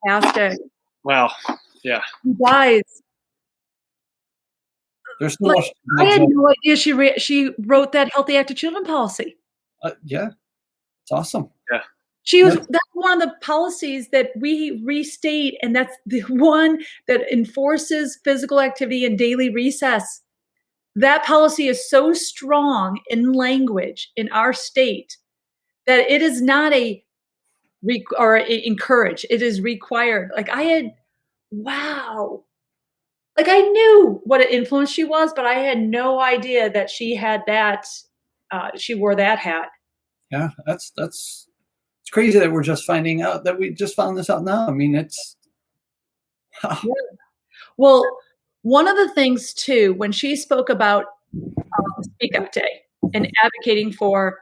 fantastic. Wow. Yeah. You guys, There's so like, much. I had no idea she wrote that Healthy Active Children policy. Yeah, it's awesome. Yeah. That's one of the policies that we restate, and that's the one that enforces physical activity and daily recess. That policy is so strong in language in our state that it is not encourage. It is required. Like wow. Like I knew what an influence she was, but I had no idea that she had that. She wore that hat. Yeah, it's crazy that we're just finding out that we just found this out now. I mean, it's. Yeah. Well, one of the things too, when she spoke about Speak Up Day and advocating for,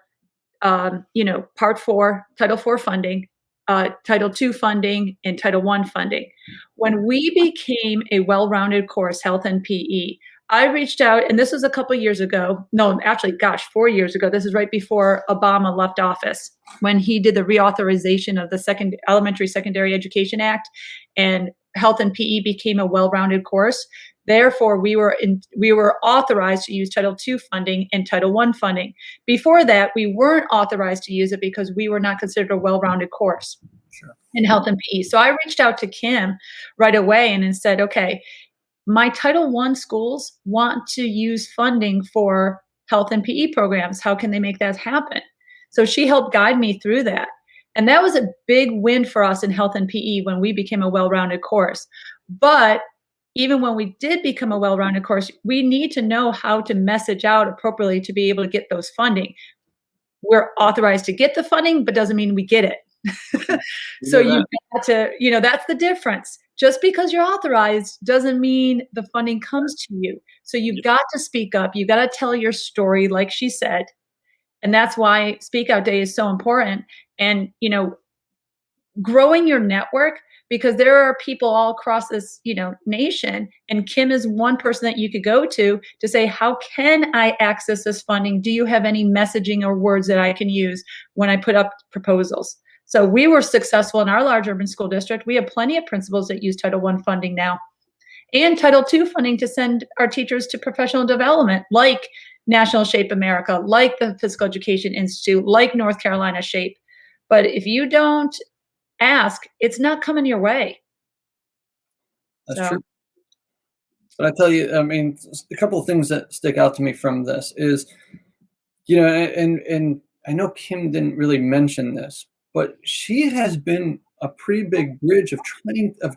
Part 4, Title 4 funding, Title 2 funding, and Title 1 funding. When we became a well-rounded course, health and PE, I reached out, and this was a couple years ago. No, actually, 4 years ago. This is right before Obama left office, when he did the reauthorization of the Elementary Secondary Education Act, and health and PE became a well-rounded course. Therefore, we were authorized to use Title II funding and Title I funding. Before that, we weren't authorized to use it because we were not considered a well-rounded course in health and PE. So I reached out to Kymm right away and said, okay, my Title I schools want to use funding for health and PE programs. How can they make that happen? So she helped guide me through that. And that was a big win for us in health and PE when we became a well-rounded course. But even when we did become a well-rounded course, we need to know how to message out appropriately to be able to get those funding. We're authorized to get the funding, but doesn't mean we get it. So you've got to, that's the difference. Just because you're authorized doesn't mean the funding comes to you. So you've got to speak up. You've got to tell your story, like she said. And that's why Speak Out Day is so important. And, growing your network, because there are people all across this, nation, and Kymm is one person that you could go to say, how can I access this funding? Do you have any messaging or words that I can use when I put up proposals? So we were successful in our large urban school district. We have plenty of principals that use Title I funding now, and Title II funding to send our teachers to professional development, like National Shape America, like the Physical Education Institute, like North Carolina Shape. But if you don't ask, it's not coming your way. That's true. But I tell you, I mean, a couple of things that stick out to me from this is, and I know Kymm didn't really mention this, but she has been a pretty big bridge of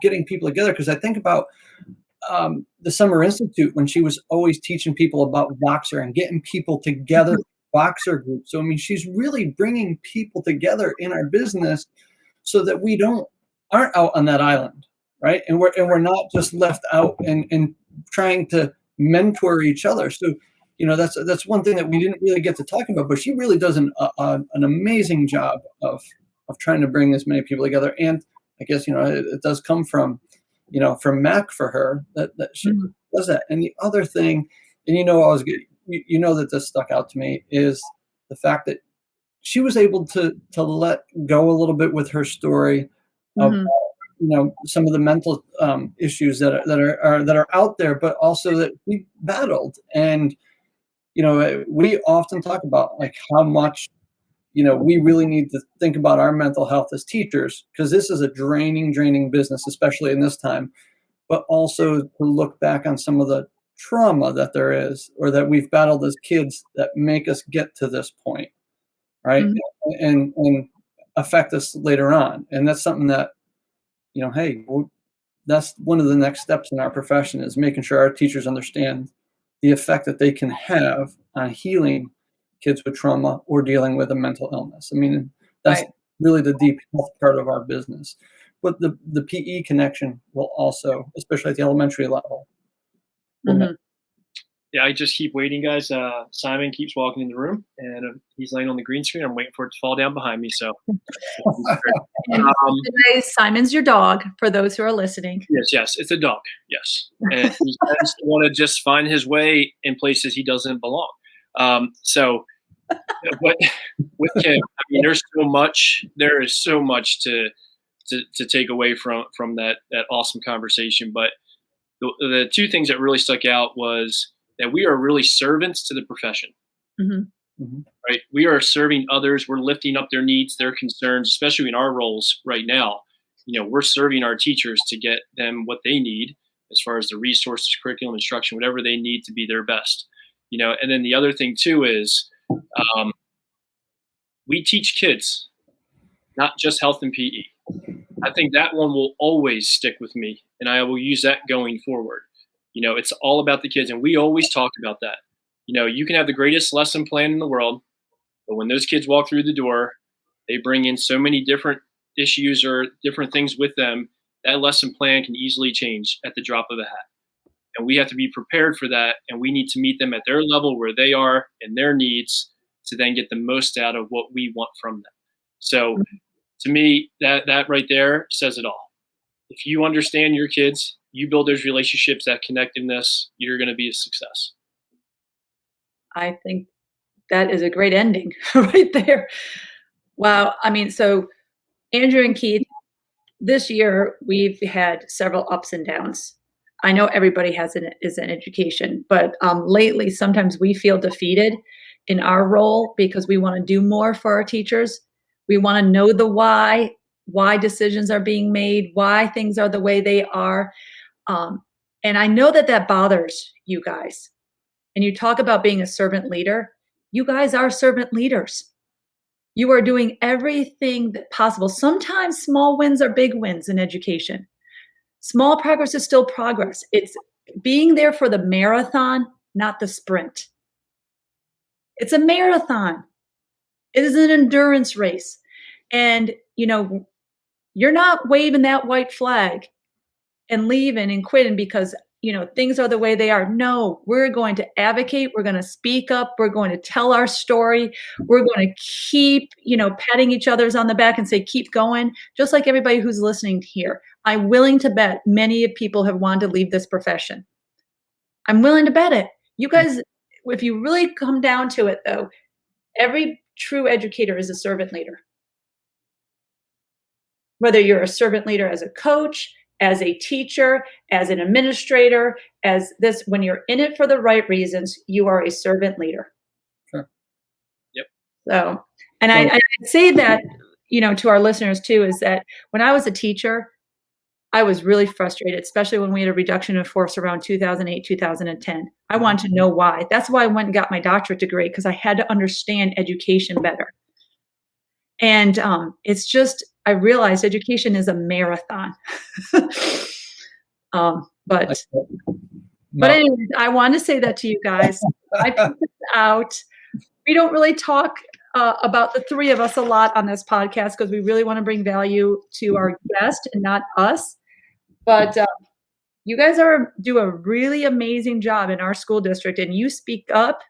getting people together. Because I think about the Summer Institute, when she was always teaching people about Voxer and getting people together, Voxer groups. So, I mean, she's really bringing people together in our business so that we aren't out on that island, right? And we're not just left out and trying to mentor each other. So, that's one thing that we didn't really get to talking about, but she really does an amazing job of trying to bring as many people together. And I guess, it does come from Mac for her that she does that. And the other thing, and that this stuck out to me, is the fact that she was able to let go a little bit with her story of some of the mental issues that are out there, but also that we battled. And we often talk about like how much we really need to think about our mental health as teachers, because this is a draining business, especially in this time. But also to look back on some of the trauma that there is, or that we've battled as kids, that make us get to this point. Right. And affect us later on. And that's something that, hey, that's one of the next steps in our profession, is making sure our teachers understand the effect that they can have on healing kids with trauma or dealing with a mental illness. I mean, that's really the deep health part of our business. But the PE connection will also, especially at the elementary level. Yeah, I just keep waiting, guys. Simon keeps walking in the room, and he's laying on the green screen. I'm waiting for it to fall down behind me. So, Simon's your dog, for those who are listening. Yes, it's a dog. Yes, and he tends to want to just find his way in places he doesn't belong. But with Kymm, I mean, there is so much to to take away from that awesome conversation. But the two things that really stuck out was that we are really servants to the profession. Right? We are serving others. We're lifting up their needs, their concerns, especially in our roles right now. We're serving our teachers to get them what they need as far as the resources, curriculum, instruction, whatever they need to be their best. And then the other thing too is we teach kids, not just health and PE. I think that one will always stick with me, and I will use that going forward. It's all about the kids, and we always talk about that. You can have the greatest lesson plan in the world, but when those kids walk through the door, they bring in so many different issues or different things with them, that lesson plan can easily change at the drop of a hat. And we have to be prepared for that, and we need to meet them at their level where they are and their needs to then get the most out of what we want from them. So to me, that right there says it all. If you understand your kids, you build those relationships, that connectedness, you're going to be a success. I think that is a great ending right there. Wow. I mean, so Andrew and Keith, this year we've had several ups and downs. I know everybody is an education, but lately sometimes we feel defeated in our role because we want to do more for our teachers. We want to know the why decisions are being made, why things are the way they are. And I know that bothers you guys. And you talk about being a servant leader. You guys are servant leaders. You are doing everything possible. Sometimes small wins are big wins in education. Small progress is still progress. It's being there for the marathon, not the sprint. It's a marathon. It is an endurance race. And, you're not waving that white flag and leaving and quitting because, things are the way they are. No, we're going to advocate. We're going to speak up. We're going to tell our story. We're going to keep, patting each other's on the back and say, keep going. Just like everybody who's listening here. I'm willing to bet many people have wanted to leave this profession. I'm willing to bet it. You guys, if you really come down to it though, every true educator is a servant leader. Whether you're a servant leader as a coach, as a teacher, as an administrator, when you're in it for the right reasons, you are a servant leader. Sure. Yep. So, and I say that, to our listeners too, is that when I was a teacher, I was really frustrated, especially when we had a reduction in force around 2008, 2010. I wanted to know why. That's why I went and got my doctorate degree, because I had to understand education better. And it's just, I realized education is a marathon. But anyways, I want to say that to you guys. I put this out. We don't really talk about the three of us a lot on this podcast because we really want to bring value to our guest and not us. But you guys do a really amazing job in our school district, and you speak up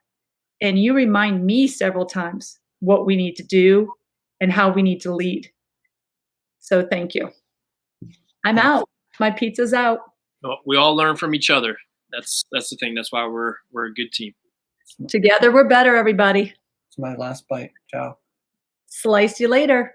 and you remind me several times what we need to do and how we need to lead. So thank you. I'm out. My pizza's out. Well, we all learn from each other. That's the thing. That's why we're a good team. Together we're better, everybody. It's my last bite. Ciao. Slice you later.